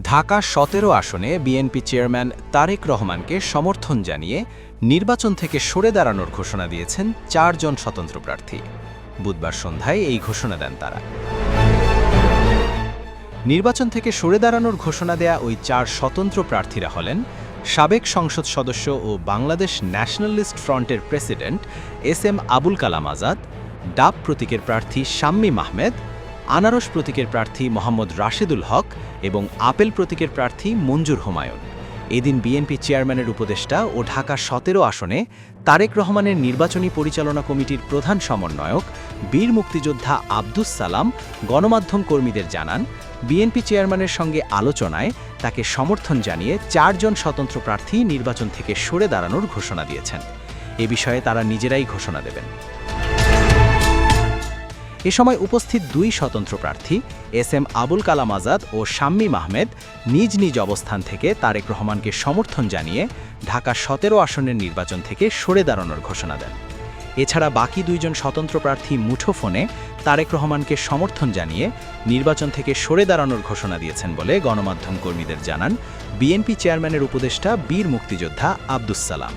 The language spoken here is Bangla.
ঢাকা ১৭ আসনে বিএনপি চেয়ারম্যান তারেক রহমানকে সমর্থন জানিয়ে নির্বাচন থেকে সরে দাঁড়ানোর ঘোষণা দিয়েছেন ৪ জন স্বতন্ত্র প্রার্থী। বুধবার সন্ধ্যায় এই ঘোষণা দেন তারা। নির্বাচন থেকে সরে দাঁড়ানোর ঘোষণা দেয়া ওই ৪ স্বতন্ত্র প্রার্থীরা হলেন সাবেক সংসদ সদস্য ও বাংলাদেশ ন্যাশনালিস্ট ফ্রন্টের প্রেসিডেন্ট এস.এম. আবুল কালাম আজাদ, ডাব প্রতীকের প্রার্থী শাম্মীম আহমেদ, আনারস প্রতীকের প্রার্থী মোহাম্মদ রাশেদুল হক এবং আপেল প্রতীকের প্রার্থী মঞ্জুর হুমায়ুন। এদিন বিএনপি চেয়ারম্যানের উপদেষ্টা ও ঢাকা ১৭ আসনে তারেক রহমানের নির্বাচনী পরিচালনা কমিটির প্রধান সমন্বয়ক বীর মুক্তিযোদ্ধা আব্দুস সালাম গণমাধ্যম কর্মীদের জানান, বিএনপি চেয়ারম্যানের সঙ্গে আলোচনায় তাকে সমর্থন জানিয়ে ৪ জন স্বতন্ত্র প্রার্থী নির্বাচন থেকে সরে দাঁড়ানোর ঘোষণা দিয়েছেন। এ বিষয়ে তারা নিজেরাই ঘোষণা দেবেন। এ সময় উপস্থিত ২ স্বতন্ত্র প্রার্থী এস.এম. আবুল কালাম আজাদ ও শাম্মীম আহমেদ নিজ নিজ অবস্থান থেকে তারেক রহমানকে সমর্থন জানিয়ে ঢাকা ১৭ আসনের নির্বাচন থেকে সরে দাঁড়ানোর ঘোষণা দেন। এছাড়া বাকি ২ জন স্বতন্ত্র প্রার্থী মুঠোফোনে তারেক রহমানকে সমর্থন জানিয়ে নির্বাচন থেকে সরে দাঁড়ানোর ঘোষণা দিয়েছেন বলে গণমাধ্যম কর্মীদের জানান বিএনপি চেয়ারম্যানের উপদেষ্টা বীর মুক্তিযোদ্ধা আব্দুস সালাম।